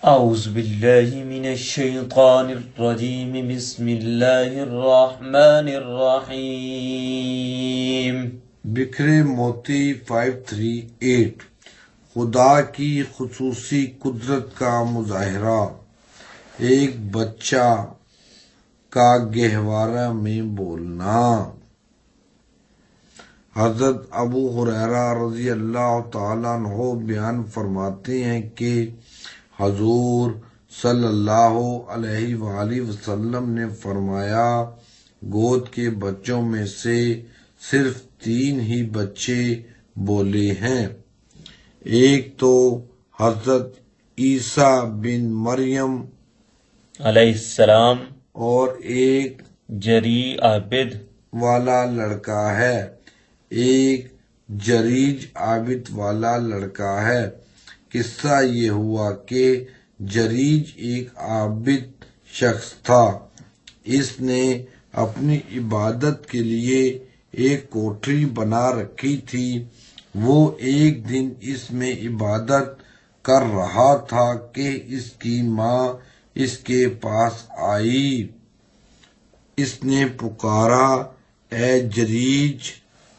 اعوذ باللہ من الشیطان الرجیم بسم اللہ الرحمن الرحیم۔ بکھرے موتی 538 خدا کی خصوصی قدرت کا مظاہرہ۔ ایک بچہ کا گہوارہ میں بولنا۔ حضرت ابو ہریرہ رضی اللہ تعالیٰ عنہ بیان فرماتے ہیں کہ حضور صلی اللہ علیہ وآلہ وسلم نے فرمایا، گود کے بچوں میں سے صرف 3 ہی بچے بولے ہیں۔ ایک تو حضرت عیسیٰ بن مریم علیہ السلام اور ایک جری عابد والا لڑکا ہے، ایک جریج عابد والا لڑکا ہے۔ قصہ یہ ہوا کہ جریج ایک عابد شخص تھا۔ اس نے اپنی عبادت کے لیے ایک کوٹری بنا رکھی تھی۔ وہ ایک دن اس میں عبادت کر رہا تھا کہ اس کی ماں اس کے پاس آئی۔ اس نے پکارا، اے جریج!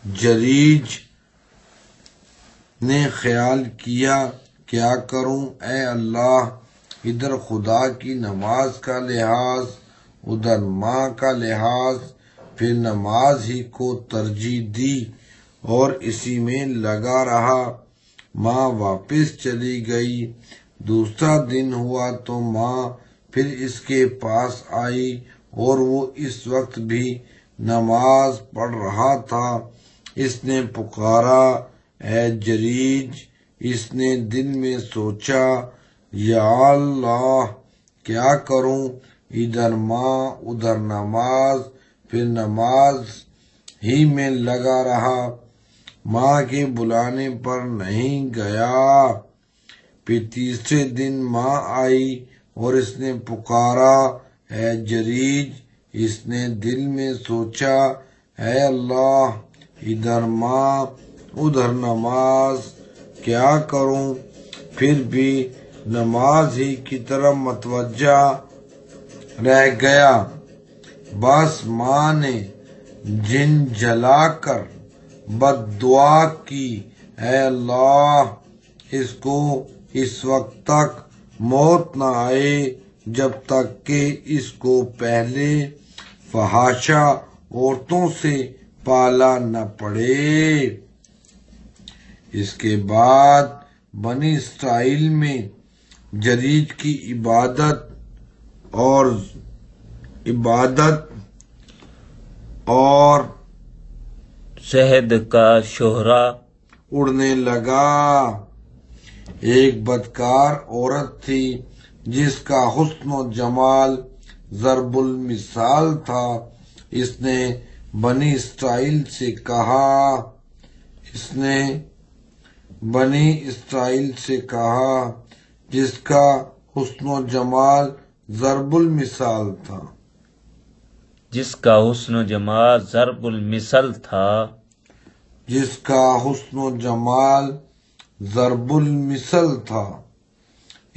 جریج نے خیال کیا، کیا کروں اے اللہ، ادھر خدا کی نماز کا لحاظ، ادھر ماں کا لحاظ، پھر نماز ہی کو ترجیح دی اور اسی میں لگا رہا۔ ماں واپس چلی گئی۔ دوسرا دن ہوا تو ماں پھر اس کے پاس آئی اور وہ اس وقت بھی نماز پڑھ رہا تھا۔ اس نے پکارا، اے جریج! اس نے دل میں سوچا، یا اللہ، کیا کروں، ادھر ماں ادھر نماز، پھر نماز ہی میں لگا رہا، ماں کے بلانے پر نہیں گیا۔ پھر تیسرے دن ماں آئی اور اس نے پکارا، اے جریج! اس نے دل میں سوچا، اے اللہ، ادھر ماں ادھر نماز، کیا کروں، پھر بھی نماز ہی کی طرف متوجہ رہ گیا۔ بس ماں نے جن جلا کر بد دعا کی، اے اللہ، اس کو اس وقت تک موت نہ آئے جب تک کہ اس کو پہلے فحاشہ عورتوں سے پالا نہ پڑے۔ اس کے بعد بنی اسرائیل میں جریج کی عبادت اور شہد کا شہرہ اڑنے لگا۔ ایک بدکار عورت تھی جس کا حسن و جمال ضرب المثال تھا۔ اس نے بنی اسرائیل سے کہا، جس کا حسن و جمال ضرب المثال تھا، جس کا حسن و جمال ضرب المثل تھا، جس کا حسن و جمال ضرب المثل تھا۔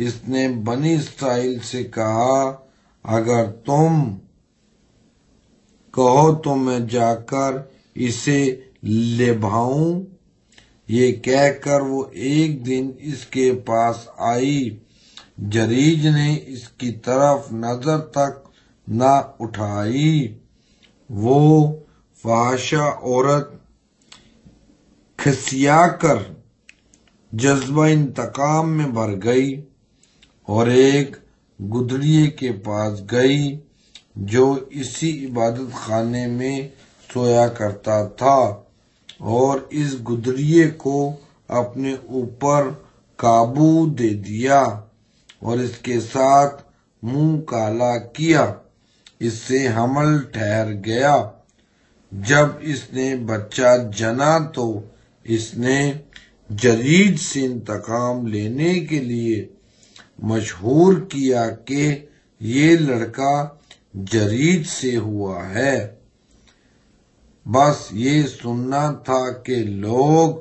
اس نے بنی اسرائیل سے کہا، اگر تم کہو تو میں جا کر اسے لبھاؤں۔ یہ کہہ کر وہ ایک دن اس کے پاس آئی۔ جریج نے اس کی طرف نظر تک نہ اٹھائی۔ وہ فحاشہ عورت کھسیا کر جذبہ انتقام میں بھر گئی اور ایک گدڑیے کے پاس گئی جو اسی عبادت خانے میں سویا کرتا تھا، اور اس گدڑیے کو اپنے اوپر قابو دے دیا اور اس کے ساتھ منہ کالا کیا۔ اس سے حمل ٹھہر گیا۔ جب اس نے بچہ جنا تو اس نے جریج سے انتقام لینے کے لیے مشہور کیا کہ یہ لڑکا جریج سے ہوا ہے۔ بس یہ سننا تھا کہ لوگ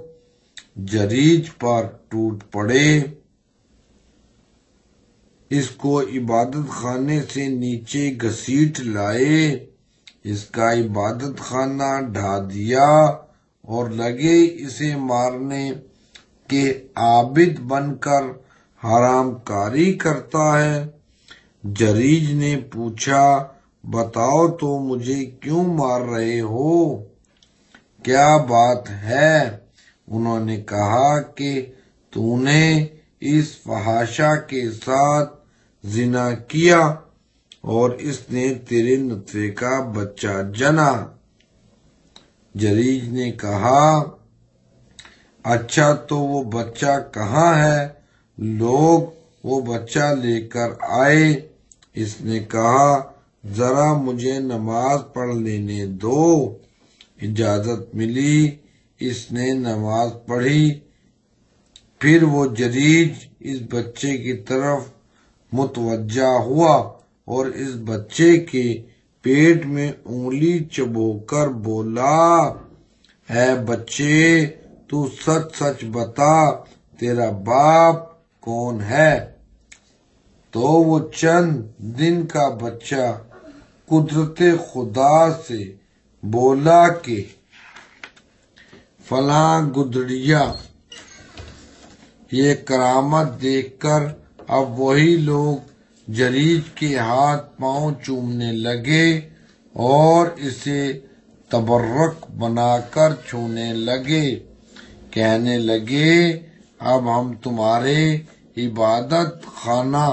جریج پر ٹوٹ پڑے۔ اس کو عبادت خانے سے نیچے گھسیٹ لائے، اس کا عبادت خانہ ڈھا دیا اور لگے اسے مارنے کہ عابد بن کر حرام کاری کرتا ہے۔ جریج نے پوچھا، بتاؤ تو مجھے کیوں مار رہے ہو؟ کیا بات ہے؟ انہوں نے کہا کہ تو نے اس فحاشہ کے ساتھ زنا کیا اور اس نے تیرے نطفے کا بچہ جنا۔ جریج نے کہا، اچھا تو وہ بچہ کہاں ہے؟ لوگ وہ بچہ لے کر آئے۔ اس نے کہا، ذرا مجھے نماز پڑھ لینے دو۔ اجازت ملی، اس نے نماز پڑھی۔ پھر وہ جریج اس بچے کی طرف متوجہ ہوا اور اس بچے کے پیٹ میں انگلی چبو کر بولا، اے بچے، تو سچ سچ بتا، تیرا باپ کون ہے؟ تو وہ چند دن کا بچہ قدرت خدا سے بولا کہ فلاں گدڑیا۔ یہ کرامت دیکھ کر اب وہی لوگ جریج کے ہاتھ پاؤں چومنے لگے اور اسے تبرک بنا کر چھونے لگے، کہنے لگے، اب ہم تمہارے عبادت خانہ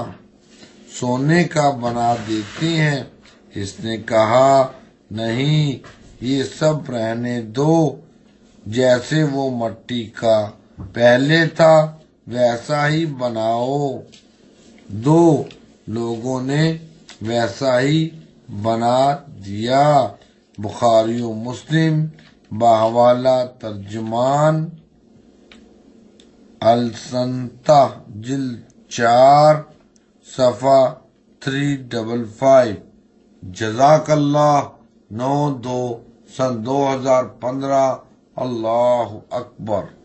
سونے کا بنا دیتے ہیں۔ اس نے کہا، نہیں، یہ سب رہنے دو، جیسے وہ مٹی کا پہلے تھا ویسا ہی بناؤ۔ دو لوگوں نے ویسا ہی بنا دیا۔ بخاری و مسلم بحوالہ ترجمان السنتہ جلد 4 صفحہ 355۔ جزاک اللہ 9/2/2015۔ اللہ اکبر۔